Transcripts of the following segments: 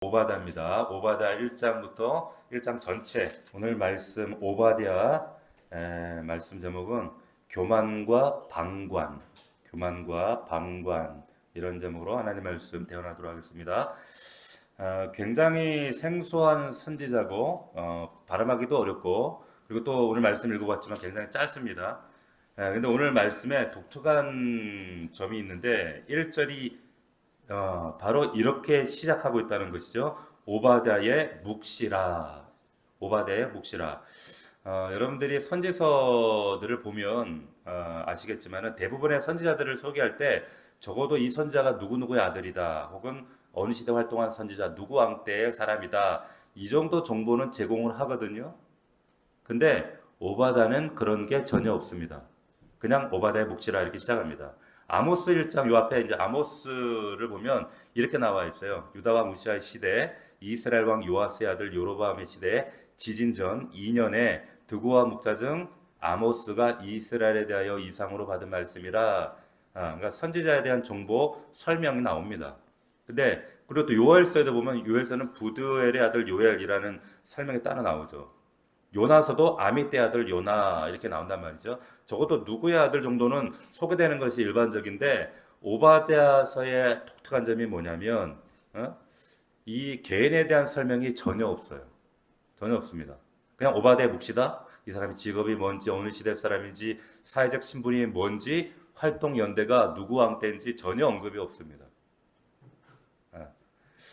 오바다입니다. 오바다 1장부터 1장 전체 오늘 말씀 오바댜 말씀 제목은 교만과 방관, 교만과 방관 이런 제목으로 하나님 말씀 대언하도록 하겠습니다. 굉장히 생소한 선지자고 발음하기도 어렵고 그리고 또 오늘 말씀 읽어봤지만 굉장히 짧습니다. 근데 오늘 말씀에 독특한 점이 있는데 1절이 바로 이렇게 시작하고 있다는 것이죠. 오바댜의 묵시라. 오바댜의 묵시라. 여러분들이 선지서들을 보면 아시겠지만 대부분의 선지자들을 소개할 때 적어도 이 선지자가 누구누구의 아들이다 혹은 어느 시대 활동한 선지자 누구 왕 때의 사람이다 이 정도 정보는 제공을 하거든요. 근데 오바댜는 그런 게 전혀 없습니다. 그냥 오바댜의 묵시라 이렇게 시작합니다. 아모스 1장 요 앞에 이제 아모스를 보면 이렇게 나와 있어요. 유다 왕 우시아의 시대 이스라엘 왕 요아스의 아들 요로보암의 시대에 지진 전 2년에 드고와 목자 중 아모스가 이스라엘에 대하여 이상으로 받은 말씀이라. 그러니까 선지자에 대한 정보 설명이 나옵니다. 근데 그리고 또 요엘서에도 보면 요엘서는 부드엘의 아들 요엘이라는 설명이 따로 나오죠. 요나서도 아미떼 아들 요나 이렇게 나온단 말이죠. 적어도 누구의 아들 정도는 소개되는 것이 일반적인데 오바댜서의 독특한 점이 뭐냐면 이 개인에 대한 설명이 전혀 없어요. 전혀 없습니다. 그냥 오바댜의 묵시다. 이 사람이 직업이 뭔지 어느 시대 사람인지 사회적 신분이 뭔지 활동 연대가 누구 왕 때인지 전혀 언급이 없습니다.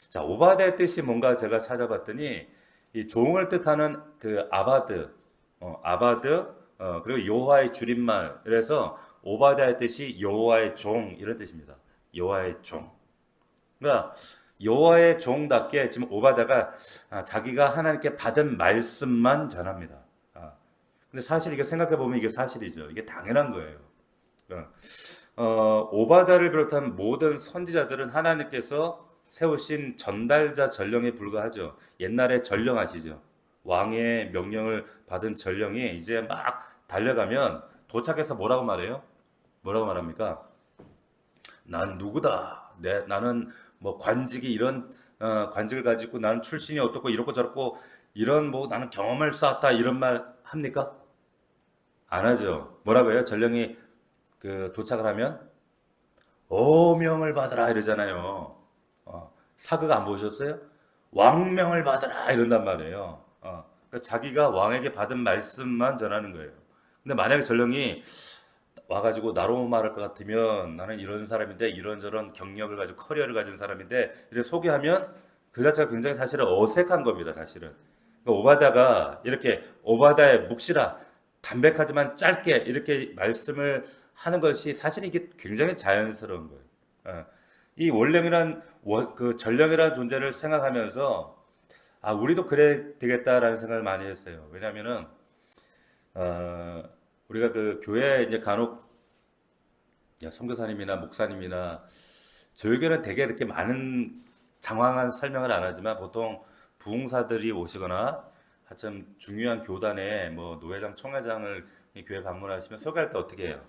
자, 오바댜의 뜻이 뭔가 제가 찾아봤더니 이 종을 뜻하는 그 아바드, 그리고 여호와의 줄임말. 그래서 오바댜의 뜻이 여호와의 종 이런 뜻입니다. 여호와의 종. 그러니까 여호와의 종답게 지금 오바댜가 자기가 하나님께 받은 말씀만 전합니다. 근데 사실 이게 생각해 보면 이게 사실이죠. 이게 당연한 거예요. 오바댜를 비롯한 모든 선지자들은 하나님께서 세우신 전달자 전령에 불과하죠. 옛날에 전령 아시죠? 왕의 명령을 받은 전령이 이제 막 달려가면 도착해서 뭐라고 말해요? 뭐라고 말합니까? 난 누구다. 나는 뭐 관직이 이런 관직을 가지고 나는 출신이 어떻고 이렇고 저렇고 이런 뭐 나는 경험을 쌓았다 이런 말 합니까? 안 하죠. 뭐라고 해요? 전령이 그 도착을 하면 오명을 받으라 이러잖아요. 사극 안 보셨어요? 왕명을 받으라 이런단 말이에요. 그러니까 자기가 왕에게 받은 말씀만 전하는 거예요. 근데 만약에 전령이 와가지고 나로 말할 것 같으면 나는 이런 사람인데 이런저런 경력을 가지고 커리어를 가진 사람인데 이렇게 소개하면 그 자체가 굉장히 사실은 어색한 겁니다. 사실은. 그러니까 오바댜가 이렇게 오바댜의 묵시라 담백하지만 짧게 이렇게 말씀을 하는 것이 사실 이게 굉장히 자연스러운 거예요. 이 원령이란 그 전령이라는 존재를 생각하면서 우리도 그래야 되겠다라는 생각을 많이 했어요. 왜냐하면은 우리가 그 교회 이제 간혹 선교사님이나 목사님이나 저에게는 되게 이렇게 많은 장황한 설명을 안 하지만 보통 부흥사들이 오시거나 하여튼 중요한 교단에 뭐 노회장, 총회장을 이 교회 방문하시면 소개할 때 어떻게 해요?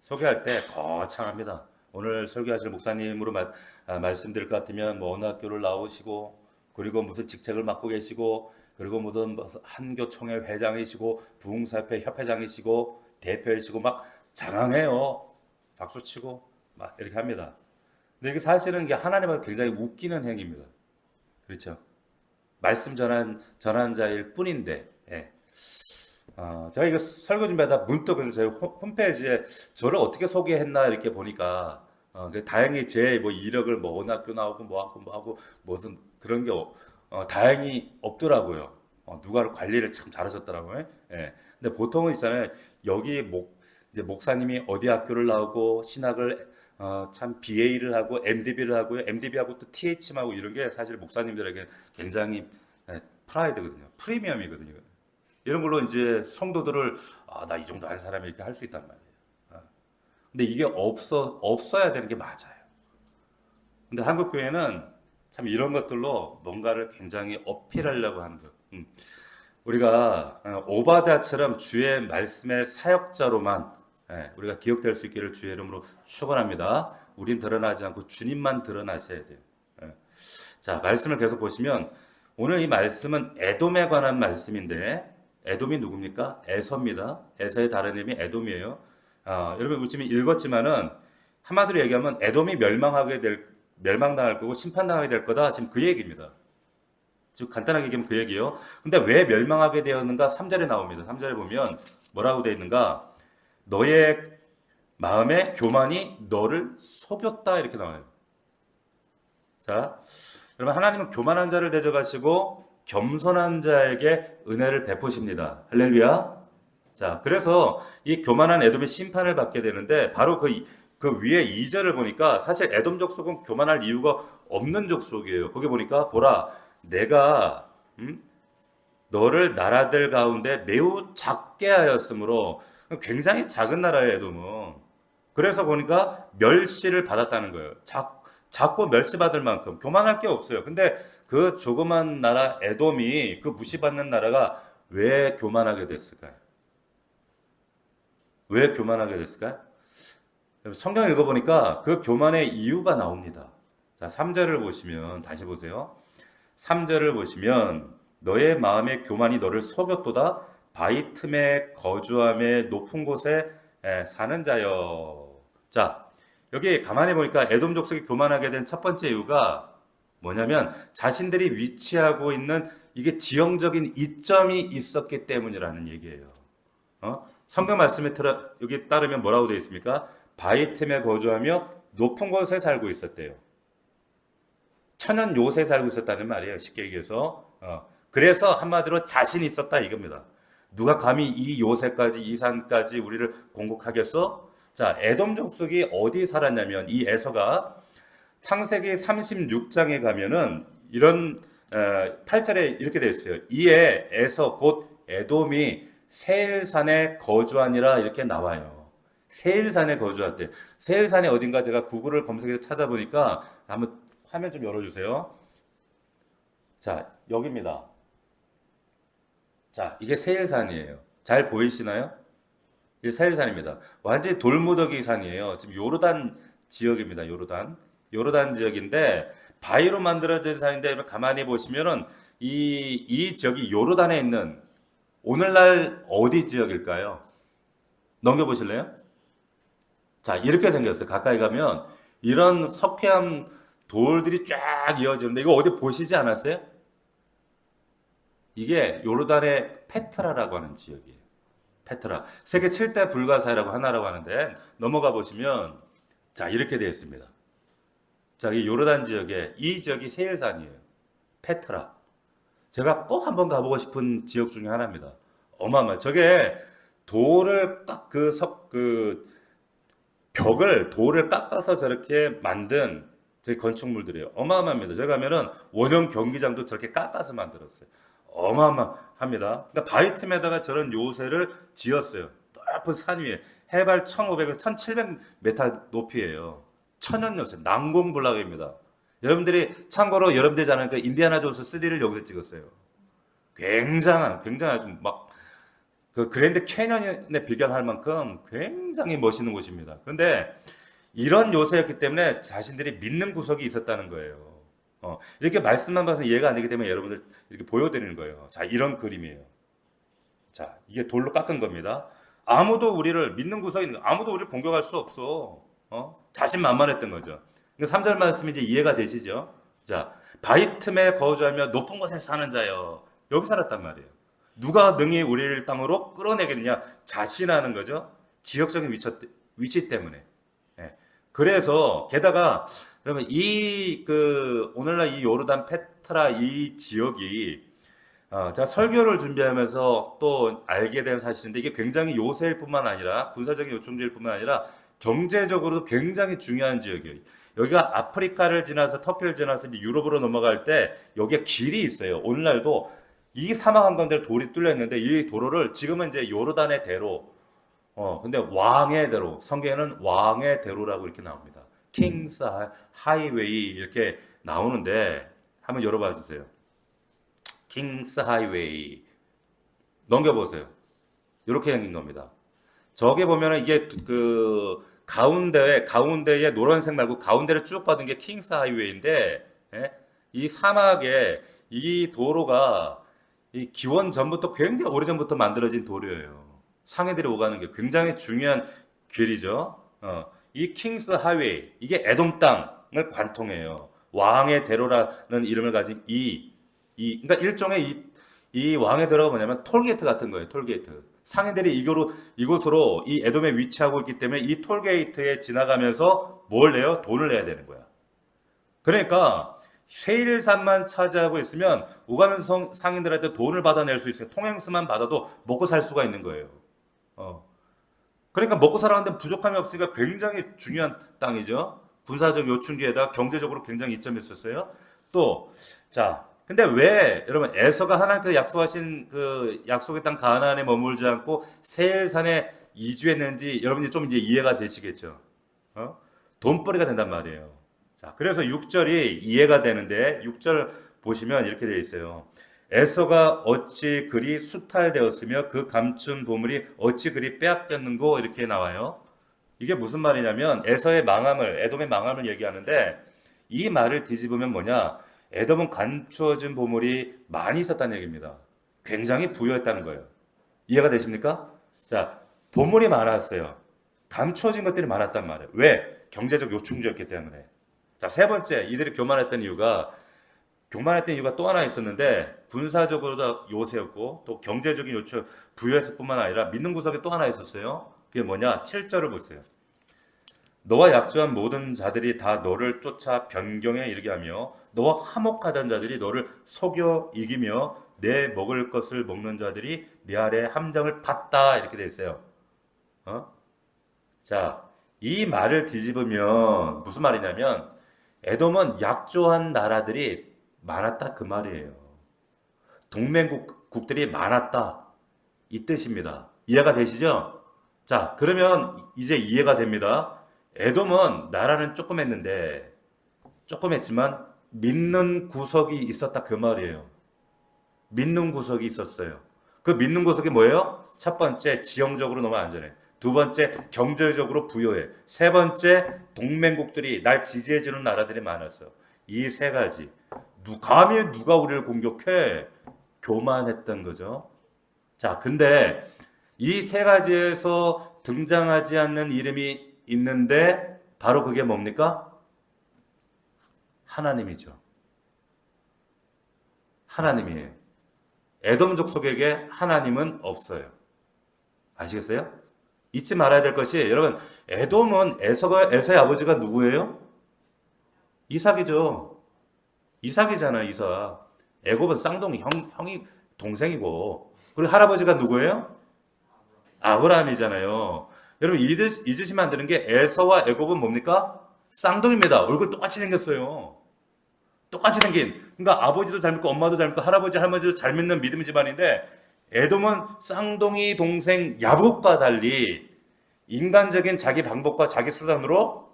소개할 때 거창합니다. 오늘 설교하실 목사님으로 말씀드릴 것 같으면 뭐 어느 학교를 나오시고 그리고 무슨 직책을 맡고 계시고 그리고 무슨 한교총회 회장이시고 부흥사협회 협회장이시고 대표이시고 막 장황해요. 박수치고 막 이렇게 합니다. 근데 이게 사실은 이게 하나님은 굉장히 웃기는 행위입니다. 그렇죠? 말씀 전한 자일 뿐인데. 예. 제가 이거 설교 준비하다 문득 그래서 저희 홈페이지에 저를 어떻게 소개했나 이렇게 보니까 다행히 제 뭐 이력을 뭐 어느 학교 나오고 뭐 하고 무슨 그런 게 다행히 없더라고요. 누가 관리를 참 잘하셨더라고요. 예. 근데 보통은 있잖아요. 여기 이제 목사님이 어디 학교를 나오고 신학을 참 BA를 하고 MDB를 하고요. MDB하고 또 THM하고 이런 게 사실 목사님들에게 굉장히 프라이드거든요. 프리미엄이거든요. 이런 걸로 이제 성도들을 나 이 정도 한 사람이 이렇게 할 수 있단 말이에요. 근데 이게 없어야 되는 게 맞아요. 근데 한국 교회는 참 이런 것들로 뭔가를 굉장히 어필하려고 하는 것. 우리가 오바댜처럼 주의 말씀의 사역자로만 우리가 기억될 수 있기를 주의 이름으로 축원합니다. 우린 드러나지 않고 주님만 드러나셔야 돼요. 예. 자, 말씀을 계속 보시면 오늘 이 말씀은 에돔에 관한 말씀인데 에돔이 누굽니까? 에서입니다. 에서의 다른 이름이 에돔이에요. 여러분 우리 지금 읽었지만은 한마디로 얘기하면 에돔이 멸망당할 거고 심판당하게 될 거다. 지금 그 얘기입니다. 즉 간단하게 얘기하면 그 얘기예요. 근데 왜 멸망하게 되었는가? 3절에 나옵니다. 3절에 보면 뭐라고 되어 있는가? 너의 마음의 교만이 너를 속였다 이렇게 나와요. 자, 여러분 하나님은 교만한 자를 대적하시고 겸손한 자에게 은혜를 베푸십니다. 할렐루야. 자, 그래서 이 교만한 에돔이 심판을 받게 되는데 바로 그 위에 2절을 보니까 사실 에돔 족속은 교만할 이유가 없는 족속이에요. 거기 보니까 보라 내가 너를 나라들 가운데 매우 작게 하였으므로 굉장히 작은 나라예요, 에돔은. 그래서 보니까 멸시를 받았다는 거예요. 작고 멸시받을 만큼 교만할 게 없어요. 근데 그 조그만 나라 에돔이 그 무시받는 나라가 왜 교만하게 됐을까요? 왜 교만하게 됐을까요? 성경 읽어보니까 그 교만의 이유가 나옵니다. 자, 3절을 보시면 다시 보세요. 3절을 보시면 너의 마음의 교만이 너를 속였도다. 바위 틈에 거주함에 높은 곳에 사는 자여. 자, 여기 가만히 보니까 에돔 족속이 교만하게 된 첫 번째 이유가 뭐냐면 자신들이 위치하고 있는 이게 지형적인 이점이 있었기 때문이라는 얘기예요. 성경 말씀에 여기 따르면 뭐라고 되어 있습니까? 바위 틈에 거주하며 높은 곳에 살고 있었대요. 천연 요새에 살고 있었다는 말이에요. 쉽게 얘기해서. 그래서 한마디로 자신이 있었다 이겁니다. 누가 감히 이 요새까지 이 산까지 우리를 공격하겠어? 자, 에돔 족속이 어디 살았냐면 이 에서가 창세기 36장에 가면은 이런 8절에 이렇게 되어 있어요. 이에 에서 곧 에돔이 세일산에 거주하니라 이렇게 나와요. 세일산에 거주했대. 세일산이 어딘가 제가 구글을 검색해서 찾아보니까 한번 화면 좀 열어주세요. 자, 여기입니다. 자, 이게 세일산이에요. 잘 보이시나요? 이게 세일산입니다. 완전히 돌무더기 산이에요. 지금 요르단 지역입니다. 요르단 지역인데 바위로 만들어진 산인데 가만히 보시면은 이 지역이 요르단에 있는 오늘날 어디 지역일까요? 넘겨보실래요? 자, 이렇게 생겼어요. 가까이 가면 이런 석회암 돌들이 쫙 이어지는데 이거 어디 보시지 않았어요? 이게 요르단의 페트라라고 하는 지역이에요. 페트라. 세계 7대 불가사의라고 하나라고 하는데 넘어가 보시면 자, 이렇게 되어 있습니다. 자, 이 요르단 이 지역이 세일산이에요. 페트라. 제가 꼭 한번 가보고 싶은 지역 중에 하나입니다. 어마어마. 저게 돌을 돌을 깎아서 저렇게 만든 저희 건축물들이에요. 어마어마합니다. 제가 가면은 원형 경기장도 저렇게 깎아서 만들었어요. 어마어마합니다. 그러니까 바위 틈에다가 저런 요새를 지었어요. 높은 산 위에 해발 1,500에서 1,700m 높이에요. 천연 요새, 난공불락입니다. 여러분들이 참고로 여러분들이 아는 그 인디아나 존스 3를 여기서 찍었어요. 굉장한 아주 막 그 그랜드 캐년에 비교할 만큼 굉장히 멋있는 곳입니다. 그런데 이런 요새였기 때문에 자신들이 믿는 구석이 있었다는 거예요. 이렇게 말씀만 봐서 이해가 안 되기 때문에 여러분들 이렇게 보여드리는 거예요. 자, 이런 그림이에요. 자, 이게 돌로 깎은 겁니다. 아무도 우리를 믿는 구석이 아무도 우리를 공격할 수 없어. 자신만만했던 거죠. 3절 말씀이 이제 이해가 되시죠? 자, 바위 틈에 거주하며 높은 곳에 사는 자여. 여기 살았단 말이에요. 누가 능히 우리를 땅으로 끌어내겠느냐? 자신하는 거죠. 지역적인 위치 때문에. 예. 그래서 게다가 여러분 오늘날 이 요르단 페트라 이 지역이 제가 설교를 준비하면서 또 알게 된 사실인데 이게 굉장히 요새일 뿐만 아니라 군사적인 요충지일 뿐만 아니라 경제적으로도 굉장히 중요한 지역이에요. 여기가 아프리카를 지나서 터키를 지나서 이제 유럽으로 넘어갈 때 여기에 길이 있어요. 오늘날도 이 사막 한가운데 돌이 뚫려 있는데 이 도로를 지금은 이제 요르단의 대로 근데 왕의 대로 성경에는 왕의 대로라고 이렇게 나옵니다. 킹스 하이웨이 이렇게 나오는데 한번 열어봐 주세요. 킹스 하이웨이 넘겨보세요. 이렇게 생긴 겁니다. 저게 보면은 이게 그 가운데에 노란색 말고 가운데를 쭉 받은 게 킹스 하이웨이인데 예? 이 사막에 이 도로가 이 기원 전부터 굉장히 오래전부터 만들어진 도로예요. 상해들이 오가는 게 굉장히 중요한 길이죠. 이 킹스 하이웨이 이게 에돔 땅을 관통해요. 왕의 대로라는 이름을 가진 그러니까 일종의 이 왕의 대로가 뭐냐면 톨게이트 같은 거예요. 톨게이트. 상해들이 이곳으로 이 에돔에 위치하고 있기 때문에 이 톨게이트에 지나가면서 뭘 내요? 돈을 내야 되는 거야. 그러니까 세일산만 차지하고 있으면 오가는 상인들한테 돈을 받아낼 수 있어요. 통행수만 받아도 먹고 살 수가 있는 거예요. 그러니까 먹고 살아가는데 부족함이 없으니까 굉장히 중요한 땅이죠. 군사적 요충지에다 경제적으로 굉장히 이점이 있었어요. 또, 자, 근데 왜 여러분 에서가 하나님께서 약속하신 그 약속의 땅 가나안에 머물지 않고 세일산에 이주했는지 여러분이 좀 이제 이해가 되시겠죠. 돈벌이가 된단 말이에요. 자, 그래서 6절이 이해가 되는데 6절 보시면 이렇게 되어 있어요. 에서가 어찌 그리 수탈되었으며 그 감춘 보물이 어찌 그리 빼앗겼는고 이렇게 나와요. 이게 무슨 말이냐면 에서의 망함을 에돔의 망함을 얘기하는데 이 말을 뒤집으면 뭐냐? 에돔은 감추어진 보물이 많이 있었다는 얘기입니다. 굉장히 부유했다는 거예요. 이해가 되십니까? 자, 보물이 많았어요. 감추어진 것들이 많았단 말이에요. 왜? 경제적 요충지였기 때문에. 자, 세 번째, 이들이 교만했던 이유가 또 하나 있었는데 군사적으로도 요새였고 또 경제적인 요충 부유했을 뿐만 아니라 믿는 구석에 또 하나 있었어요. 그게 뭐냐? 7절을 보세요. 너와 약조한 모든 자들이 다 너를 쫓아 변경에 이르게 하며 너와 화목하던 자들이 너를 속여 이기며 내 먹을 것을 먹는 자들이 네 아래 함정을 팠다 이렇게 돼 있어요. 자, 이 말을 뒤집으면 무슨 말이냐면 에돔은 약조한 나라들이 많았다 그 말이에요. 동맹국들이 많았다 이 뜻입니다. 이해가 되시죠? 자, 그러면 이제 이해가 됩니다. 에돔은 나라는 조그맸지만 믿는 구석이 있었다 그 말이에요. 믿는 구석이 있었어요. 그 믿는 구석이 뭐예요? 첫 번째, 지형적으로 너무 안전해. 두 번째, 경제적으로 부유해. 세 번째, 동맹국들이 날 지지해주는 나라들이 많았어. 이 세 가지. 감히 누가 우리를 공격해? 교만했던 거죠. 자, 근데 이 세 가지에서 등장하지 않는 이름이 있는데 바로 그게 뭡니까? 하나님이죠. 하나님이에요. 에돔 족속에게 하나님은 없어요. 아시겠어요? 잊지 말아야 될 것이 여러분 에돔은 에서의 아버지가 누구예요? 이삭이죠. 이삭이잖아요. 이삭. 애굽은 쌍둥이 형이 동생이고 그리고 할아버지가 누구예요? 아브라함이잖아요. 여러분 잊으시면 안 되는 게 에서와 애굽은 뭡니까? 쌍둥이입니다. 얼굴 똑같이 생겼어요. 똑같이 생긴. 그러니까 아버지도 잘 믿고 엄마도 잘 믿고 할아버지 할머니도 잘 믿는 믿음 집안인데 에돔은 쌍둥이 동생 야곱과 달리 인간적인 자기 방법과 자기 수단으로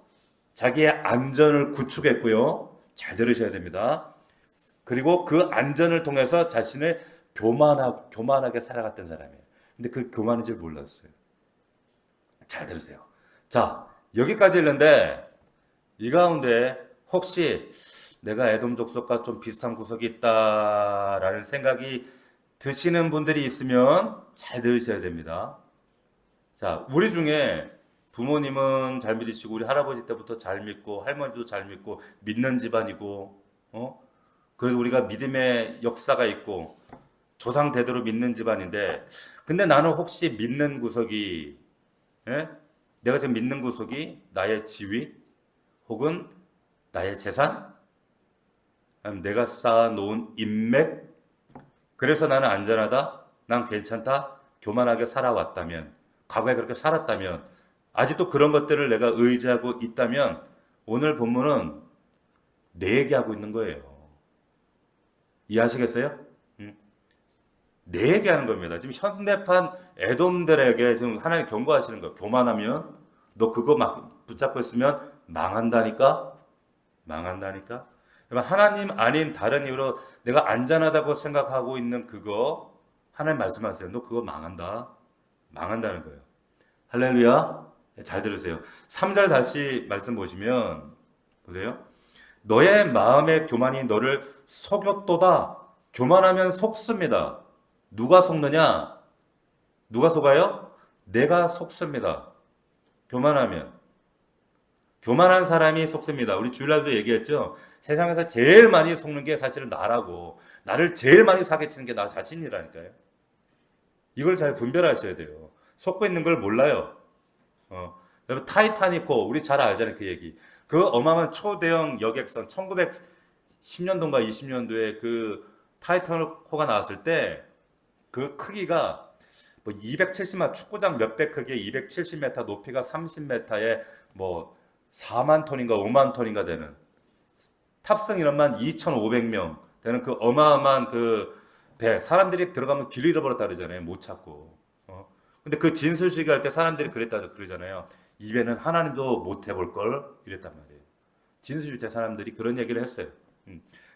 자기의 안전을 구축했고요. 잘 들으셔야 됩니다. 그리고 그 안전을 통해서 자신을 교만하게 살아갔던 사람이에요. 근데 그 교만인 줄 몰랐어요. 잘 들으세요. 자, 여기까지 했는데 이 가운데 혹시 내가 에돔 족속과 좀 비슷한 구석이 있다라는 생각이 드시는 분들이 있으면 잘 들으셔야 됩니다. 자, 우리 중에 부모님은 잘 믿으시고 우리 할아버지 때부터 잘 믿고 할머니도 잘 믿고 믿는 집안이고 그래서 우리가 믿음의 역사가 있고 조상 대대로 믿는 집안인데 근데 나는 혹시 믿는 구석이 내가 지금 믿는 구석이 나의 지위 혹은 나의 재산 내가 쌓아놓은 인맥 그래서 나는 안전하다 난 괜찮다 교만하게 살아왔다면 과거에 그렇게 살았다면 아직도 그런 것들을 내가 의지하고 있다면 오늘 본문은 내 얘기하고 있는 거예요. 이해하시겠어요? 내 얘기하는 겁니다. 지금 현대판 에돔들에게 지금 하나님 경고하시는 거예요. 교만하면 너 그거 막 붙잡고 있으면 망한다니까. 하나님 아닌 다른 이유로 내가 안전하다고 생각하고 있는 그거 하나님 말씀하세요. 너 그거 망한다는 거예요. 할렐루야. 잘 들으세요. 3절 다시 말씀 보시면 보세요. 너의 마음의 교만이 너를 속였도다. 교만하면 속습니다. 누가 속느냐? 누가 속아요? 내가 속습니다. 교만하면. 교만한 사람이 속습니다. 우리 주일날도 얘기했죠. 세상에서 제일 많이 속는 게 사실은 나라고, 나를 제일 많이 사기치는 게 나 자신이라니까요. 이걸 잘 분별하셔야 돼요. 속고 있는 걸 몰라요. 여러분 타이타닉호 우리 잘 알잖아요. 그 얘기. 그 어마어마한 초대형 여객선 1910년도인가 20년도에 그 타이타닉호가 나왔을 때 그 크기가 뭐 270m 축구장 몇백 크기에 270m 높이가 30m에 뭐 4만 톤인가 5만 톤인가 되는 탑승 인원만 2,500명 되는 그 어마어마한 그 배 사람들이 들어가면 길 잃어버렸다 그러잖아요. 못 찾고. 근데 그 진술시기 할 때 사람들이 그랬다 그러잖아요. 이 배는 하나님도 못 해볼 걸 이랬단 말이에요. 진술실 때 사람들이 그런 얘기를 했어요.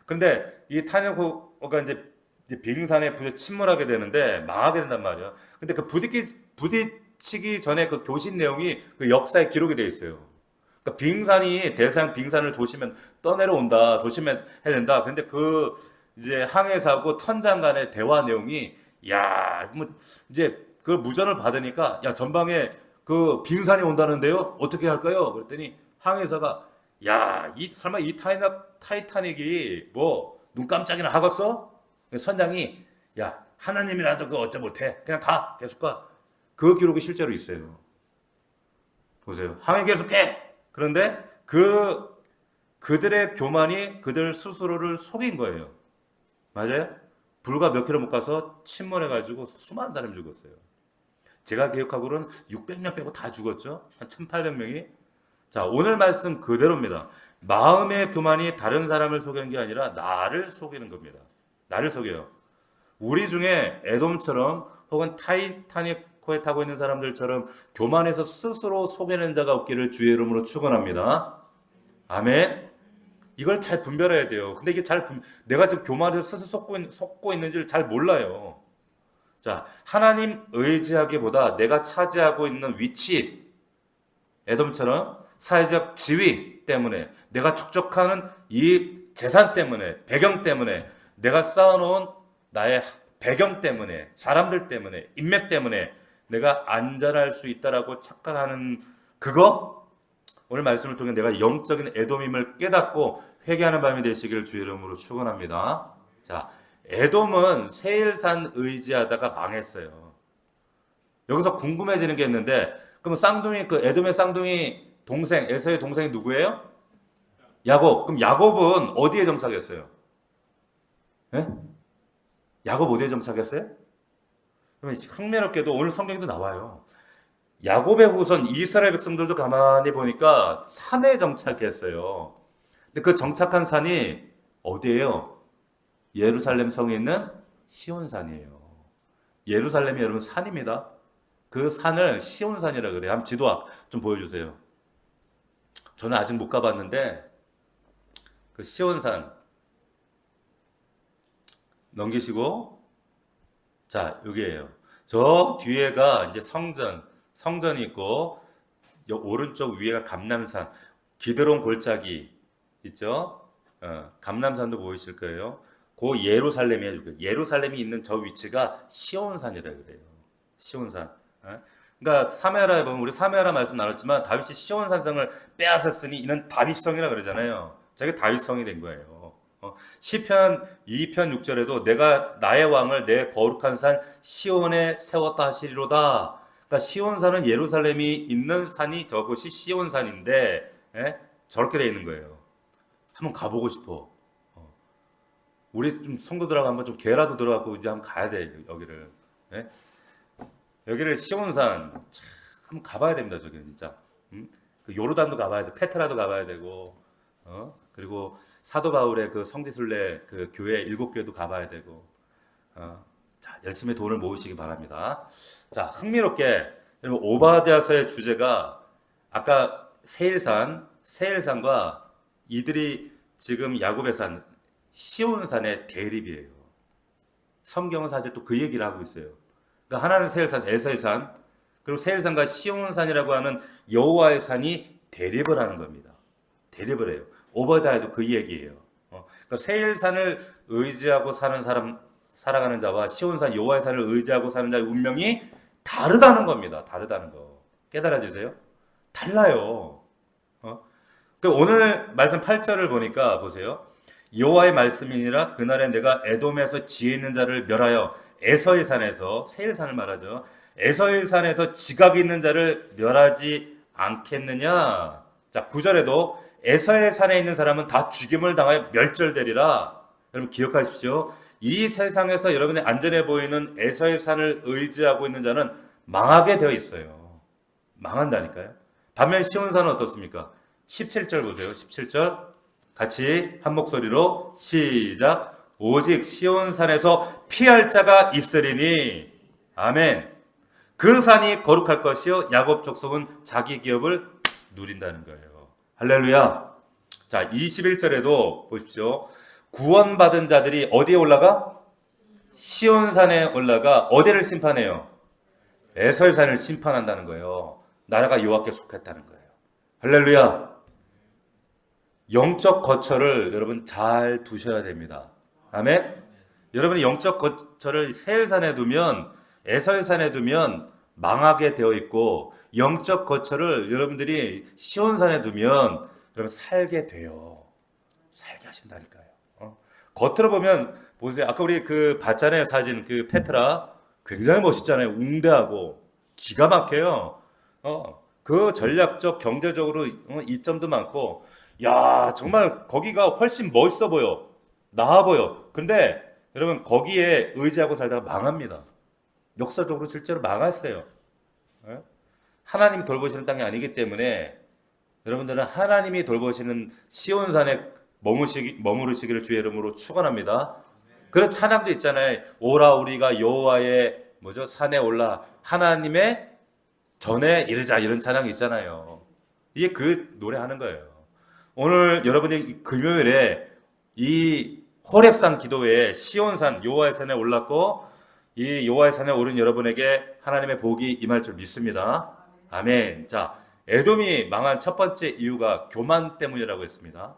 그런데 이 타이타닉호가 이제 빙산에 부딪혀 침몰하게 되는데 망하게 된단 말이에요. 근데 그 부딪히기 전에 그 교신 내용이 그 역사에 기록이 되어 있어요. 그러니까 빙산이 대서양 빙산을 조심하면 떠내려온다, 조심해야 된다. 근데 그 이제 항해사하고 선장 간의 대화 내용이 야, 뭐 이제 그 무전을 받으니까 야 전방에 그 빙산이 온다는데요. 어떻게 할까요? 그랬더니 항해사가 야, 설마 이 타이타닉이 뭐 눈 깜짝이나 하겠어? 선장이 야 하나님이라도 그거 어쩌 못해. 그냥 가 계속 가. 그 기록이 실제로 있어요. 보세요. 항해 계속해. 그런데 그들의 교만이 그들 스스로를 속인 거예요. 맞아요? 불과 몇 킬로 못 가서 침몰해가지고 수많은 사람이 죽었어요. 제가 기억하고는 600명 빼고 다 죽었죠. 한 1,800명이. 자, 오늘 말씀 그대로입니다. 마음의 교만이 다른 사람을 속이는 게 아니라 나를 속이는 겁니다. 나를 속여요. 우리 중에 에돔처럼 혹은 타이타닉호에 타고 있는 사람들처럼 교만해서 스스로 속이는 자가 없기를 주의 이름으로 축원합니다. 아멘. 이걸 잘 분별해야 돼요. 근데 이게 내가 지금 교만해서 스스로 속고 있는지를 잘 몰라요. 자, 하나님 의지하기보다 내가 차지하고 있는 위치, 에돔처럼 사회적 지위 때문에, 내가 축적하는 이 재산 때문에, 배경 때문에, 내가 쌓아놓은 나의 배경 때문에, 사람들 때문에, 인맥 때문에 내가 안전할 수 있다라고 착각하는 그거, 오늘 말씀을 통해 내가 영적인 에돔임을 깨닫고 회개하는 밤이 되시길 주의 이름으로 축원합니다. 자, 에돔은 세일산 의지하다가 망했어요. 여기서 궁금해지는 게 있는데, 그럼 쌍둥이 그 에돔의 쌍둥이 동생 에서의 동생이 누구예요? 야곱. 그럼 야곱은 어디에 정착했어요? 예? 야곱 어디에 정착했어요? 그러면 흥미롭게도 오늘 성경에도 나와요. 야곱의 후손 이스라엘 백성들도 가만히 보니까 산에 정착했어요. 근데 그 정착한 산이 어디예요? 예루살렘 성에 있는 시온산이에요. 예루살렘이 여러분 산입니다. 그 산을 시온산이라 그래요. 한번 지도 좀 보여주세요. 저는 아직 못 가봤는데 그 시온산 넘기시고 자 여기에요. 저 뒤에가 이제 성전이 있고 오른쪽 위에가 감람산, 기드론 골짜기 있죠. 감람산도 보이실 거예요. 그 예루살렘이에요. 예루살렘이 있는 저 위치가 시온산이라 그래요. 시온산. 그러니까 사무엘하에 보면 우리 사무엘하 말씀 나눴지만 다윗이 시온 산성을 빼앗았으니 이는 다윗성이라 그러잖아요. 저게 다윗성이 된 거예요. 시편 2편 6절에도 내가 나의 왕을 내 거룩한 산 시온에 세웠다 하시리로다. 그러니까 시온산은 예루살렘이 있는 산이 저곳이 시온산인데 저렇게 돼 있는 거예요. 한번 가보고 싶어. 우리 좀 성도들하고 한번 좀 개라도 들어가고 이제 한번 가야 돼 여기를. 여기를 시온산 참 한번 가봐야 됩니다. 저기는 진짜. 그 요르단도 가봐야 돼, 페트라도 가봐야 되고, 그리고 사도 바울의 그 성지순례 그 교회 7교회도 가봐야 되고, 자 열심히 돈을 모으시기 바랍니다. 자 흥미롭게 오바댜서의 주제가 아까 세일산과 이들이 지금 야곱의 산 시온산의 대립이에요. 성경은 사실 또 그 얘기를 하고 있어요. 그러니까 하나는 세일산, 에서의 산, 그리고 세일산과 시온산이라고 하는 여호와의 산이 대립을 하는 겁니다. 대립을 해요. 오버다이도 그 얘기예요. 그러니까 세일산을 의지하고 사는 사람, 살아가는 자와 시온산 여호와의 산을 의지하고 사는 자의 운명이 다르다는 겁니다. 다르다는 거 깨달아지세요? 달라요. 그 오늘 말씀 8절을 보니까 보세요. 여호와의 말씀이니라 그날에 내가 에돔에서 지혜 있는 자를 멸하여 에서의 산에서 세일산을 말하죠. 에서의 산에서 지각 있는 자를 멸하지 않겠느냐. 자 9절에도 에서의 산에 있는 사람은 다 죽임을 당하여 멸절되리라. 여러분 기억하십시오. 이 세상에서 여러분의 안전해 보이는 에서의 산을 의지하고 있는 자는 망하게 되어 있어요. 망한다니까요. 반면 시온산은 어떻습니까? 17절 보세요. 17절 같이 한 목소리로 시작. 오직 시온산에서 피할 자가 있으리니 아멘. 그 산이 거룩할 것이요 야곱 족속은 자기 기업을 누린다는 거예요. 할렐루야. 자 21절에도 보십시오. 구원받은 자들이 어디에 올라가? 시온산에 올라가 어디를 심판해요? 에서의 산을 심판한다는 거예요. 나라가 여호와께 속했다는 거예요. 할렐루야. 영적 거처를 여러분 잘 두셔야 됩니다. 아멘. 여러분이 영적 거처를 세일산에 두면 에서의 산에 두면 망하게 되어 있고 영적 거처를 여러분들이 시온산에 두면 여러분 살게 돼요. 살게 하신다니까요. 겉으로 보면 보세요. 아까 우리 그 봤잖아요. 사진 그 페트라 굉장히 멋있잖아요. 웅대하고 기가 막혀요. 그 전략적 경제적으로 이점도 많고 야 정말 거기가 훨씬 멋있어 보여. 나아 보여. 근데 여러분 거기에 의지하고 살다가 망합니다. 역사적으로 실제로 망했어요. 하나님이 돌보시는 땅이 아니기 때문에 여러분들은 하나님이 돌보시는 시온산에 머무르시기를 주의 이름으로 축원합니다. 그래서 찬양도 있잖아요. 오라 우리가 여호와의 뭐죠? 산에 올라 하나님의 전에 이르자 이런 찬양이 있잖아요. 이게 그 노래하는 거예요. 오늘 여러분이 금요일에 이 호렙산 기도회에 시온산 여호와의 산에 올랐고 이 여호와의 산에 오른 여러분에게 하나님의 복이 임할 줄 믿습니다. 아멘. 자, 에돔이 망한 첫 번째 이유가 교만 때문이라고 했습니다.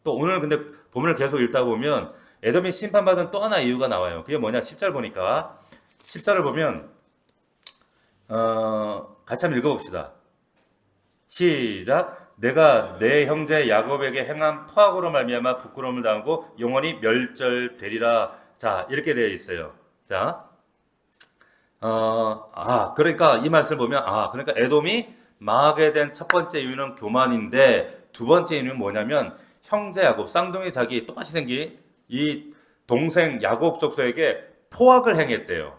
또 오늘 근데 본문을 계속 읽다 보면 에돔이 심판받은 또 하나 이유가 나와요. 그게 뭐냐? 10절 보니까 10절을 보면 같이 한번 읽어봅시다. 시작. 내가 내 형제 야곱에게 행한 포악으로 말미암아 부끄러움을 당하고 영원히 멸절되리라. 자 이렇게 되어 있어요. 자, 그러니까 이 말씀을 보면 그러니까 에돔이 망하게 된 첫 번째 이유는 교만인데 두 번째 이유는 뭐냐면 형제 야곱 쌍둥이 자기 똑같이 생긴 이 동생 야곱 족속에게 포악을 행했대요.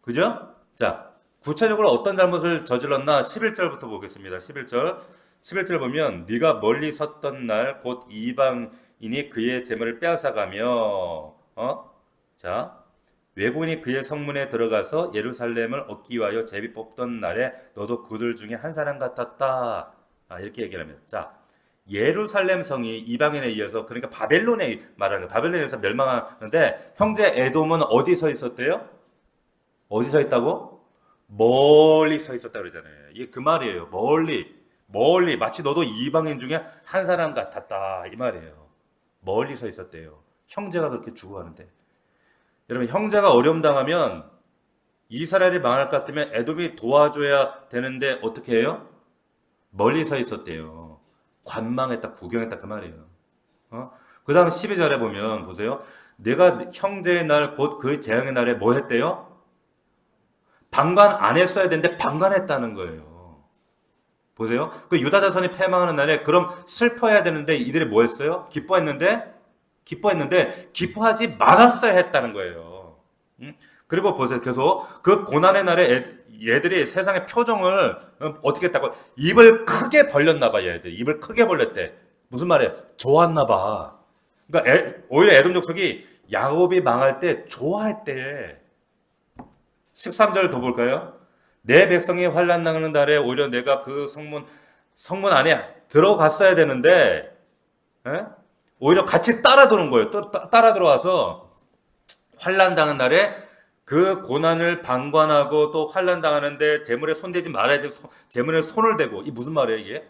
그죠? 자 구체적으로 어떤 잘못을 저질렀나 11절부터 보겠습니다. 11절 보면 네가 멀리 섰던 날 곧 이방인이 그의 재물을 빼앗아가며 자 외국인이 그의 성문에 들어가서 예루살렘을 얻기 위하여 제비 뽑던 날에 너도 그들 중에 한 사람 같았다. 이렇게 얘기를 합니다. 자 예루살렘 성이 이방인에 의해서 그러니까 바벨론에 말하는 바벨론에서 멸망하는데 형제 에돔은 어디 서 있었대요? 어디 서 있다고? 멀리 서 있었다 그러잖아요. 이게 그 말이에요. 멀리 마치 너도 이방인 중에 한 사람 같았다 이 말이에요. 멀리 서 있었대요. 형제가 그렇게 죽어가는데 여러분 형제가 어려움 당하면 이스라엘이 망할 것 같으면 에돔이 도와줘야 되는데 어떻게 해요? 멀리 서 있었대요. 관망했다 구경했다 그 말이에요. 그 다음 12절에 보면 보세요. 내가 형제의 날 곧 그 재앙의 날에 뭐 했대요? 방관 안 했어야 되는데 방관했다는 거예요. 보세요. 그 유다 자손이 패망하는 날에 그럼 슬퍼해야 되는데 이들이 뭐 했어요? 기뻐했는데 기뻐하지 말았어야 했다는 거예요. 그리고 보세요. 계속 그 고난의 날에 얘들이 세상의 표정을 어떻게 했다고 입을 크게 벌렸나 봐. 얘들 입을 크게 벌렸대. 무슨 말이에요? 좋았나 봐. 그러니까 오히려 에돔 족속이 야곱이 망할 때 좋아했대. 13절 더 볼까요? 내 백성이 환난 당하는 날에 오히려 내가 그 성문 안에 들어갔어야 되는데 오히려 같이 따라 들어온 거예요. 또 따라 들어와서 환난 당하는 날에 그 고난을 방관하고 또 환난 당하는데 재물에 손대지 말아야 돼. 재물에 손을 대고 이 무슨 말이에요 이게?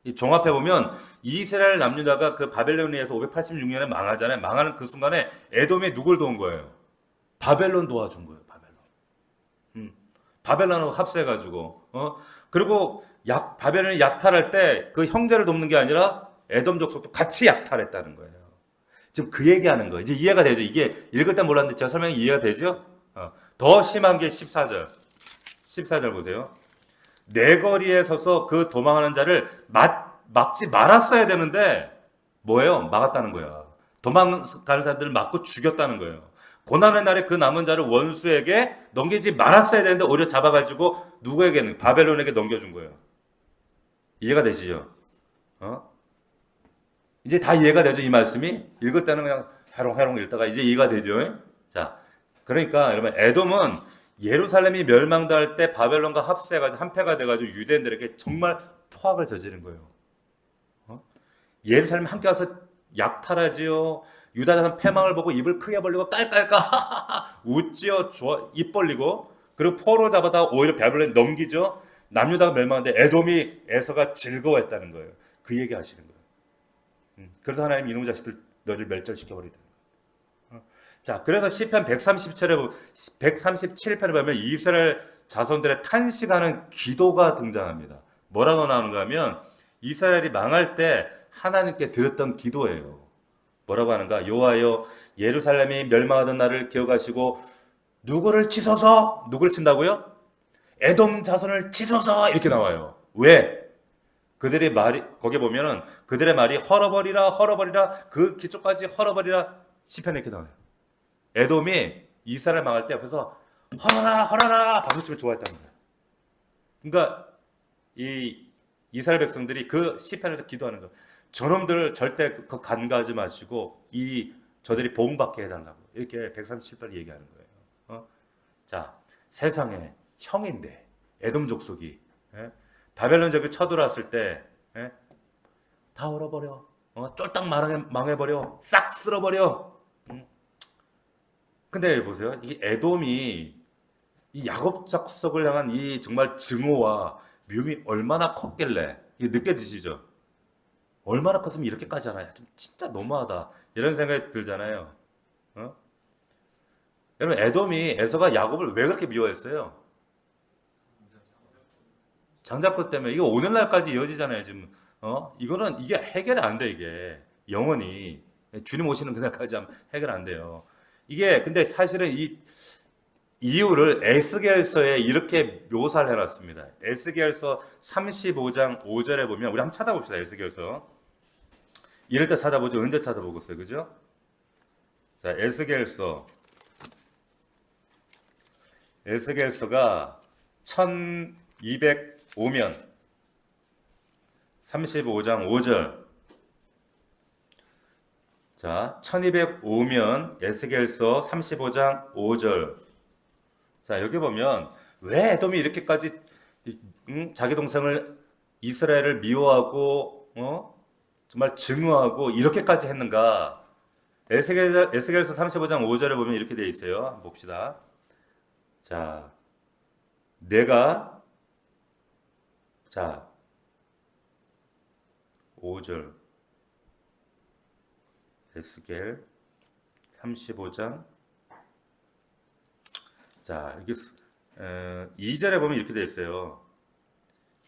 이 종합해 보면 이스라엘 남유다가 그 바벨론에 의해서 586년에 망하잖아요. 망하는 그 순간에 에돔이 누굴 도운 거예요? 바벨론 도와준 거예요. 바벨론. 바벨론하고 합세해가지고 그리고 바벨론이 약탈할 때 그 형제를 돕는 게 아니라 에돔 족속도 같이 약탈했다는 거예요. 지금 그 얘기하는 거예요. 이제 이해가 되죠. 이게 읽을 때 몰랐는데 제가 설명이 이해가 되죠? 더 심한 게 14절. 14절 보세요. 내 거리에 서서 그 도망하는 자를 막지 말았어야 되는데 뭐예요? 막았다는 거야. 도망가는 사람들을 막고 죽였다는 거예요. 고난의 날에 그 남은 자를 원수에게 넘기지 말았어야 되는데 오히려 잡아가지고 누구에게는? 바벨론에게 넘겨준 거예요. 이해가 되시죠? 이제 다 이해가 되죠? 이 말씀이? 읽을 때는 그냥 해롱해롱 읽다가 이제 이해가 되죠? 자, 그러니까 여러분 에돔은 예루살렘이 멸망당할 때 바벨론과 합세해가지고 한패가 돼가지고 유대인들에게 정말 포악을 저지른 거예요. 예루살렘 함께 와서 약탈하지요. 유다 자손 패망을 보고 입을 크게 벌리고 깔깔깔 웃지요. 입 벌리고 그리고 포로 잡아다 오히려 바벨론에 넘기죠. 남유다가 멸망하는데 에돔이 에서가 즐거워했다는 거예요. 그 얘기 하시는 거예요. 그래서 하나님 이놈의 자식들 너를 멸절시켜버리다. 자, 그래서 시편 137편에 보면 이스라엘 자손들의 탄식하는 기도가 등장합니다. 뭐라고 나오는가 하면 이스라엘이 망할 때 하나님께 드렸던 기도예요. 뭐라고 하는가? 여호와여 예루살렘이 멸망하던 날을 기억하시고 누구를 치소서? 누구를 친다고요? 에돔 자손을 치소서 이렇게 나와요. 왜? 그들의 말이 거기 보면은 그들의 말이 헐어버리라 그 기초까지 헐어버리라 시편에 이렇게 나와요. 에돔이 이스라엘 망할 때 앞에서 헐어라 박수치면 좋아했다는 거예요. 그러니까 이 이스라엘 백성들이 그 시편에서 기도하는 거예요. 저놈들을 절대 간과하지 마시고 저들이 보응받게 해달라고 이렇게 137번 얘기하는 거예요. 자, 세상에 형인데 에돔 족속이 바벨론 적이 쳐들어왔을 때 다 얼어버려, 쫄딱 망해버려, 싹 쓸어버려. 근데 보세요, 이 에돔이 이 야곱 족속을 향한 이 정말 증오와 미움이 얼마나 컸길래 이게 느껴지시죠? 얼마나 컸으면 이렇게까지 하나? 좀 진짜 너무하다 이런 생각이 들잖아요. 여러분 에서가 야곱을 왜 그렇게 미워했어요? 장자권 때문에. 이거 오늘날까지 이어지잖아요 지금. 이게 해결이 안 돼. 이게 영원히 주님 오시는 그날까지 하면 해결 안 돼요. 이게 근데 사실은 이 이유를 에스겔서에 이렇게 묘사를 해놨습니다. 에스겔서 35장 5절에 보면 우리 한번 찾아봅시다. 에스겔서 이럴 때 찾아보죠. 언제 찾아보겠어요, 그죠? 자, 에스겔서가 1205면 35장 5절. 자, 1205면 에스겔서 35장 5절. 자, 여기 보면 왜 에돔이 이렇게까지 자기 동생을 이스라엘을 미워하고 정말 증오하고 이렇게까지 했는가? 에스겔서 35장 5절에 보면 이렇게 되어 있어요. 한번 봅시다. 자, 내가 5절 에스겔 35장 자, 여기 2절에 보면 이렇게 되어 있어요.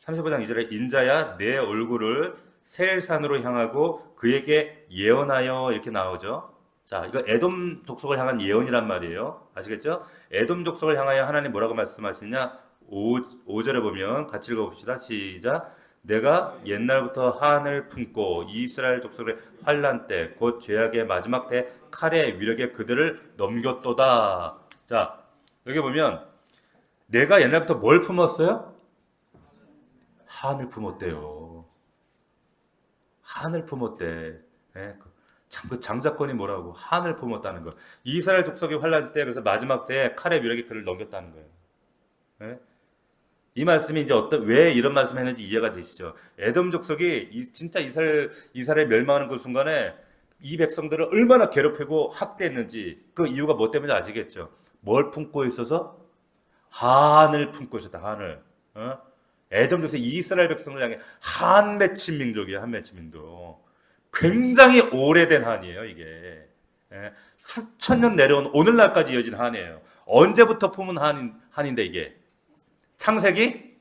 35장 2절에 인자야 내 얼굴을 세일산으로 향하고 그에게 예언하여 이렇게 나오죠. 자, 이거 에돔 족속을 향한 예언이란 말이에요. 아시겠죠? 에돔 족속을 향하여 하나님 뭐라고 말씀하시냐? 5절에 보면 같이 읽어봅시다. 시작. 내가 옛날부터 한을 품고 이스라엘 족속의 환난 때 곧 죄악의 마지막 때 칼의 위력에 그들을 넘겼도다. 자, 여기 보면 내가 옛날부터 뭘 품었어요? 한을 품었대요. 한을 품었대. 참 그 장자권이 뭐라고 한을 품었다는 거. 이스라엘 족속의 환난 때 그래서 마지막 때 칼의 위력이 그를 넘겼다는 거예요. 이 말씀이 이제 왜 이런 말씀을 했는지 이해가 되시죠? 에돔 족속이 진짜 이스라엘 멸망하는 그 순간에 이 백성들을 얼마나 괴롭히고 학대했는지 그 이유가 뭐 때문인지 아시겠죠? 뭘 품고 있어서? 한을 품고 있었다. 한을. 에돔에서 이스라엘 백성을 향해 한 맺힌 민족이에요. 한 맺힌 민족. 굉장히 오래된 한이에요. 이게 수천 년 내려온 오늘날까지 이어진 한이에요. 언제부터 품은 한인데 이게 창세기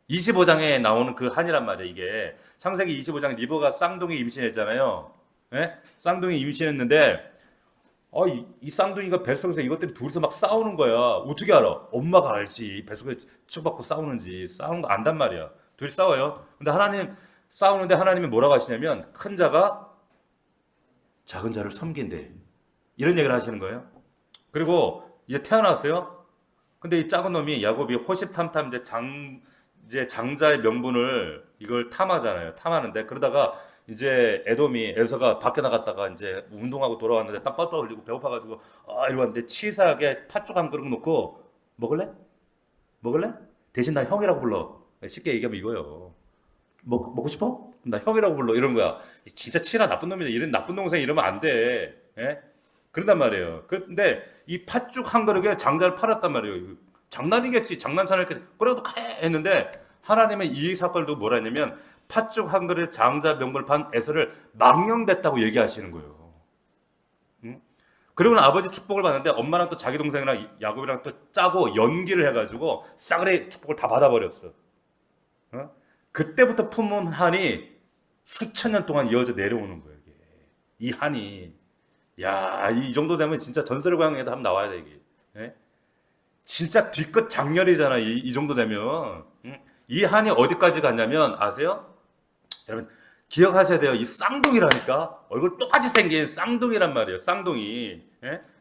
25장에 나오는 그 한이란 말이에요. 이게 창세기 25장 리브가 쌍둥이 임신했잖아요. 쌍둥이 임신했는데 이 쌍둥이가 뱃속에서 이것 때문에 둘이서 막 싸우는 거야. 어떻게 알아? 엄마가 알지. 뱃속에 치고받고 싸우는지. 싸우는 거 안단 말이야. 둘이 싸워요. 근데 하나님 싸우는데 하나님이 뭐라고 하시냐면 큰 자가 작은 자를 섬긴대. 이런 얘기를 하시는 거예요. 그리고 이제 태어났어요. 근데 이 작은 놈이 야곱이 호시탐탐 이제 장자의 명분을 이걸 탐하잖아요. 탐하는데 그러다가 이제 에서가 밖에 나갔다가 이제 운동하고 돌아왔는데 땀 뻘뻘 흘리고 배고파가지고 이리 왔는데 치사하게 팥죽 한 그릇 놓고 먹을래? 대신 나 형이라고 불러. 쉽게 얘기하면 이거예요. 먹고 싶어? 나 형이라고 불러. 이런 거야. 진짜 치사 나쁜 놈이다. 이런 나쁜 동생 이러면 안 돼. 그런단 말이에요. 근데 이 팥죽 한 그릇에 장자를 팔았단 말이에요. 장난이겠지. 장난처럼 그래도 했는데 하나님은 이 사건을 두고 뭐라 했냐면 팥죽 한 그릇 장자 명분을 판 에서를 망령됐다고 얘기하시는 거예요. 그리고는 아버지 축복을 받는데 엄마랑 또 자기 동생이랑 야곱이랑 또 짜고 연기를 해가지고 싸그리 축복을 다 받아버렸어. 그때부터 품은 한이 수천 년 동안 이어져 내려오는 거예요. 이게. 이 한이 이 정도 되면 진짜 전설의 고향에도 한번 나와야 돼 이게. 진짜 뒤끝 장렬이잖아. 이 정도 되면. 이 한이 어디까지 갔냐면 아세요? 여러분 기억하셔야 돼요. 이 쌍둥이라니까. 얼굴 똑같이 생긴 쌍둥이란 말이에요. 쌍둥이.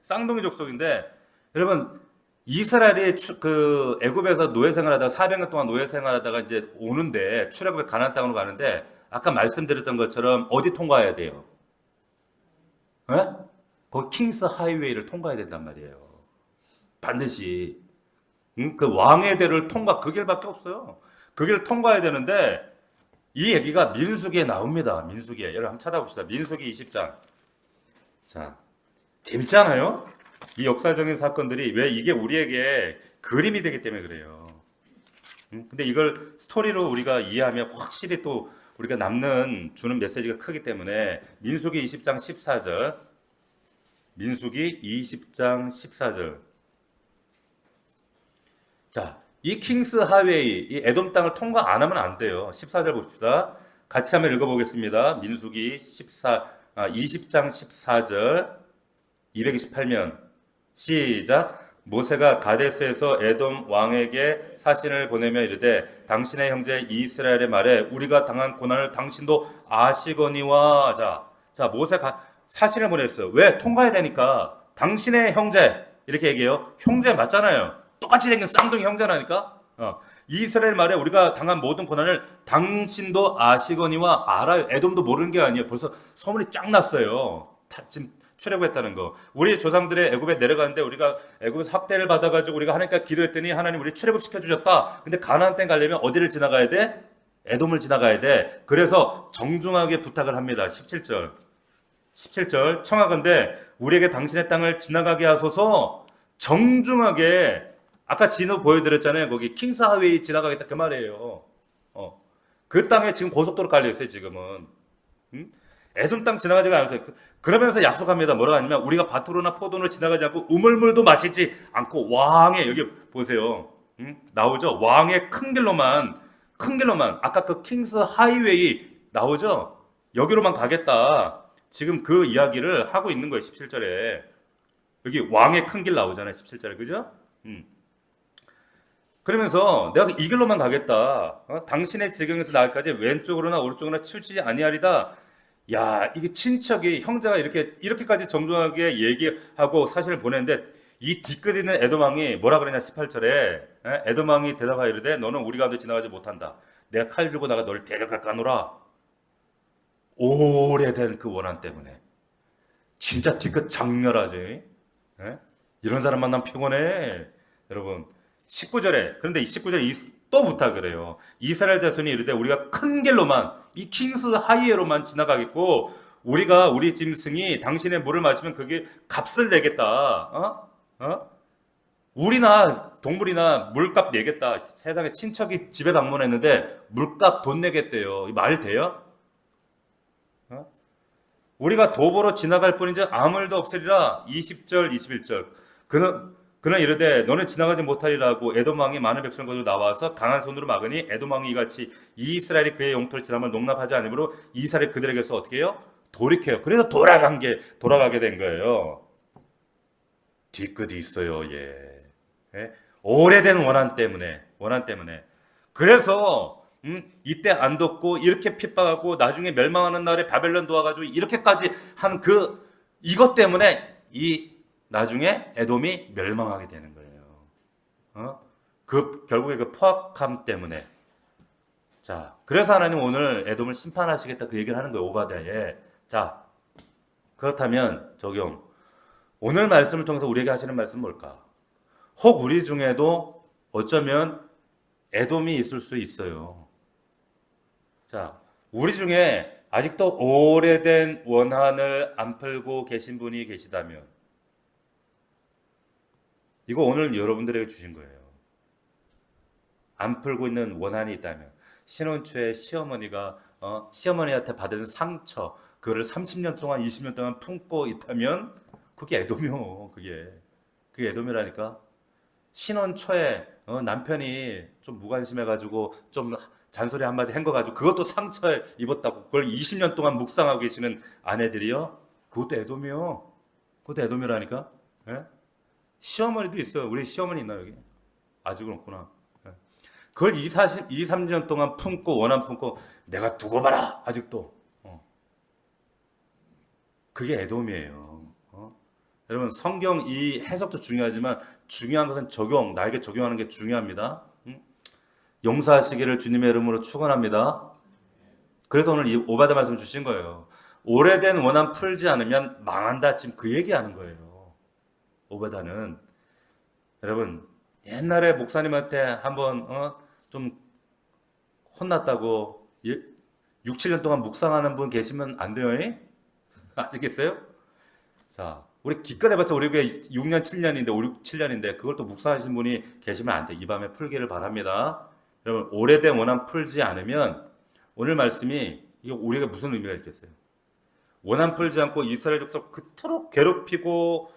쌍둥이 족속인데 여러분 이스라엘이 그 애굽에서 노예 생활하다가 400년 동안 노예 생활하다가 이제 오는데 출애굽의 가나안 땅으로 가는데 아까 말씀드렸던 것처럼 어디 통과해야 돼요? 거기 킹스 하이웨이를 통과해야 된단 말이에요. 반드시. 그 왕의 대를 그 길밖에 없어요. 그 길을 통과해야 되는데 이 얘기가 민수기에 나옵니다. 민수기에. 여러분 한번 찾아봅시다. 민수기 20장. 자, 재밌지 않아요? 이 역사적인 사건들이 왜 이게 우리에게 그림이 되기 때문에 그래요. 근데 이걸 스토리로 우리가 이해하면 확실히 또 우리가 주는 메시지가 크기 때문에 민수기 20장 14절. 민수기 20장 14절. 자, 이 킹스 하웨이, 이 에돔 땅을 통과 안 하면 안 돼요. 14절 봅시다. 같이 한번 읽어보겠습니다. 민수기 20장 14절 228면 시작. 모세가 가데스에서 에돔 왕에게 사신을 보내며 이르되 당신의 형제 이스라엘의 말에 우리가 당한 고난을 당신도 아시거니와. 자 모세가 사신을 보냈어요. 왜? 통과해야 되니까. 당신의 형제 이렇게 얘기해요. 형제 맞잖아요. 똑같이 생긴 쌍둥이 형제라니까. 이스라엘 말에 우리가 당한 모든 고난을 당신도 아시거니와 알아요. 에돔도 모르는 게 아니에요. 벌써 소문이 쫙 났어요. 지금 출애굽했다는 거. 우리 조상들의 애굽에 내려가는데 우리가 애굽에서 학대를 받아가지고 우리가 하나님께 기도했더니 하나님 우리 출애굽 시켜주셨다. 근데 가나안 땅 가려면 어디를 지나가야 돼? 에돔을 지나가야 돼. 그래서 정중하게 부탁을 합니다. 17절 청하건대 우리에게 당신의 땅을 지나가게 하소서. 정중하게. 아까 진호 보여드렸잖아요. 거기 킹스하웨이 지나가겠다 그 말이에요. 그 땅에 지금 고속도로 깔려있어요. 지금은. 에돔 땅 지나가지가 않았어요. 그러면서 약속합니다. 뭐라고 하냐면 우리가 밭으로나 포도를 지나가지 않고 우물물도 마시지 않고 왕의, 여기 보세요. 나오죠. 왕의 큰 길로만 아까 그 킹스 하이웨이 나오죠. 여기로만 가겠다. 지금 그 이야기를 하고 있는 거예요. 17절에. 여기 왕의 큰 길 나오잖아요. 17절에. 그죠? 그러면서 내가 이 길로만 가겠다. 당신의 지경에서 나기까지 왼쪽으로나 오른쪽으로나 치우치지 아니하리다. 야, 이게 친척이 형제가 이렇게까지 정중하게 얘기하고 사실을 보냈는데 이 뒤끝 있는 에돔 왕이 뭐라 그러냐 18절에 에돔 왕이 대답하여 이르되 너는 우리 가운데 지나가지 못한다. 내가 칼 들고 나가 너를 데려갈까노라. 오래된 그 원한 때문에. 진짜 뒤끝 장렬하지. 이런 사람 만나면 피곤해. 여러분 19절에 그런데 이 19절에 또 부탁을 해요. 이스라엘 자손이 이르되 우리가 큰 길로만 이 킹스 하이웨이로만 지나가겠고 우리 짐승이 당신의 물을 마시면 그게 값을 내겠다. 우리나 동물이나 물값 내겠다. 세상에 친척이 집에 방문했는데 물값 돈 내겠대요. 말 돼요? 어? 우리가 도보로 지나갈 뿐이지 아무 일도 없으리라. 20절 21절. 그는 이르되 너는 지나가지 못하리라고 에돔 왕이 많은 백성을 가지고 나와서 강한 손으로 막으니 에돔 왕이 이같이 이스라엘이 그의 영토를 지나면 농납하지 않으므로 이스라엘이 그들에게서 어떻게 해요? 돌이켜요. 그래서 돌아가게 된 거예요. 뒤끝이 있어요. 예. 예? 오래된 원한 때문에. 그래서 이때 안 돕고 이렇게 핍박하고 나중에 멸망하는 날에 바벨론 도와가지고 이렇게까지 한 이것 때문에 나중에 에돔이 멸망하게 되는 거예요. 결국에 그 포악함 때문에. 자, 그래서 하나님 오늘 에돔을 심판하시겠다 그 얘기를 하는 거예요. 오바댜에. 자, 그렇다면 적용. 오늘 말씀을 통해서 우리에게 하시는 말씀은 뭘까? 혹 우리 중에도 어쩌면 에돔이 있을 수 있어요. 자, 우리 중에 아직도 오래된 원한을 안 풀고 계신 분이 계시다면 이거 오늘 여러분들에게 주신 거예요. 안 풀고 있는 원한이 있다면 신혼 초에 시어머니한테 받은 상처 그거를 30년 동안 20년 동안 품고 있다면 그게 에돔이요. 그게 에돔이라니까. 신혼 초에 남편이 좀 무관심해가지고 좀 잔소리 한마디 한 거 가지고 그것도 상처에 입었다고 그걸 20년 동안 묵상하고 계시는 아내들이요. 그것도 에돔이요. 그것도 에돔이라니까. 예? 시어머니도 있어요. 우리 시어머니 있나 여기? 아직은 없구나. 예. 그걸 30년 동안 품고 원한 품고 내가 두고 봐라. 아직도. 그게 에돔이에요. 여러분 성경 이 해석도 중요하지만 중요한 것은 나에게 적용하는 게 중요합니다. 용서하시기를 주님의 이름으로 축원합니다. 그래서 오늘 이 오바댜 말씀 주신 거예요. 오래된 원한 풀지 않으면 망한다. 지금 그 얘기하는 거예요. 오바댜는 여러분 옛날에 목사님한테 한번 좀 혼났다고 6, 7년 동안 묵상하는 분 계시면 안 돼요. 아시겠어요? 자, 우리 기껏 해봤자 우리 교회 6년, 7년인데, 5, 6, 7년인데 그걸 또 묵상하신 분이 계시면 안 돼. 이 밤에 풀기를 바랍니다. 여러분, 오래된 원한 풀지 않으면 오늘 말씀이 이게 우리에게 무슨 의미가 있겠어요? 원한 풀지 않고 이스라엘 족속 그토록 괴롭히고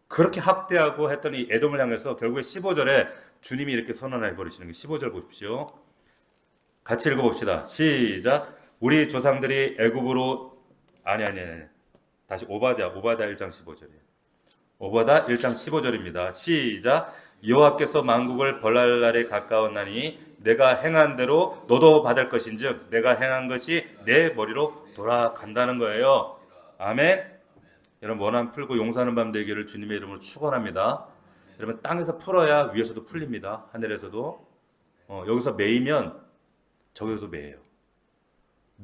그렇게 학대하고 했더니 에돔을 향해서 결국에 15절에 주님이 이렇게 선언해 버리시는 게 15절 보십시오. 같이 읽어봅시다. 시작. 우리 조상들이 애굽으로 아니. 다시 오바댜 1장 15절이에요. 오바댜 1장 15절입니다. 시작. 여호와께서 만국을 벌할 날에 가까웠나니 내가 행한 대로 너도 받을 것인즉 내가 행한 것이 내 머리로 돌아간다는 거예요. 아멘. 여러분 원한 풀고 용서하는 밤 되기를 주님의 이름으로 축원합니다. 여러분 땅에서 풀어야 위에서도 풀립니다. 하늘에서도 여기서 매이면 저기서도 매예요.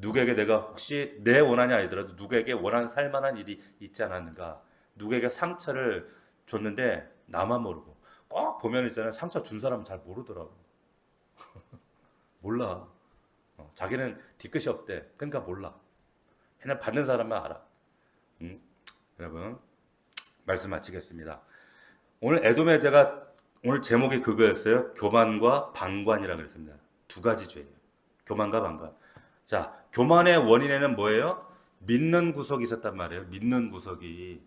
누구에게 내가 혹시 내 원한이 아니더라도 누구에게 원한 살만한 일이 있지 않았는가? 누구에게 상처를 줬는데 나만 모르고 꼭 보면 있잖아요. 상처 준 사람은 잘 모르더라고. 몰라. 자기는 뒤끝이 없대. 그러니까 몰라. 그냥 받는 사람만 알아. 여러분 말씀 마치겠습니다. 오늘 에돔의 제가 오늘 제목이 그거였어요. 교만과 방관이라고 그랬습니다. 두 가지 죄예요. 교만과 방관. 자, 교만의 원인에는 뭐예요? 믿는 구석이 있었단 말이에요. 믿는 구석이.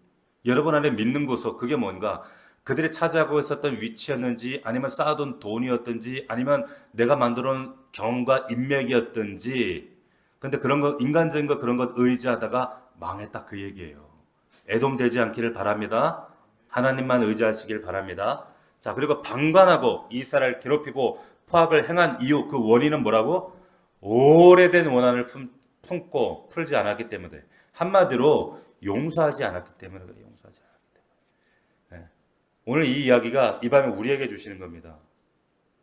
여러분 안에 믿는 구석, 그게 뭔가? 그들이 차지하고 있었던 위치였는지, 아니면 쌓아둔 돈이었든지, 아니면 내가 만들어놓은 경험과 인맥이었든지, 근데 그런 거, 인간적인 거 그런 것 의지하다가 망했다. 그 얘기예요. 애돔 되지 않기를 바랍니다. 하나님만 의지하시길 바랍니다. 자, 그리고 방관하고 이스라엘을 괴롭히고 포악을 행한 이유, 그 원인은 뭐라고? 오래된 원한을 품고 풀지 않았기 때문에, 한마디로 용서하지 않았기 때문에 그래요. 용서하지 않았기 때문에. 네. 오늘 이 이야기가 이 밤에 우리에게 주시는 겁니다.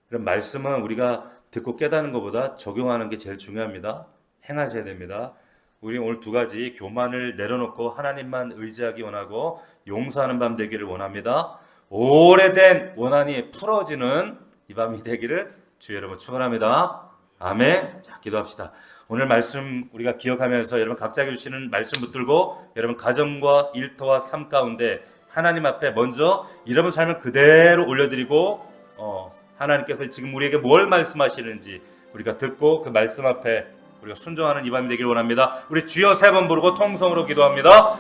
그런 말씀은 우리가 듣고 깨닫는 것보다 적용하는 게 제일 중요합니다. 행하셔야 됩니다. 우리 오늘 두 가지, 교만을 내려놓고 하나님만 의지하기 원하고 용서하는 밤 되기를 원합니다. 오래된 원한이 풀어지는 이 밤이 되기를 주 여러분 축원합니다. 아멘. 자, 기도합시다. 오늘 말씀 우리가 기억하면서 여러분 각자에게 주시는 말씀 붙들고 여러분 가정과 일터와 삶 가운데 하나님 앞에 먼저 이러면 삶을 그대로 올려드리고 하나님께서 지금 우리에게 뭘 말씀하시는지 우리가 듣고 그 말씀 앞에 우리가 순종하는 이 밤이 되길 원합니다. 우리 주여 세 번 부르고 통성으로 기도합니다.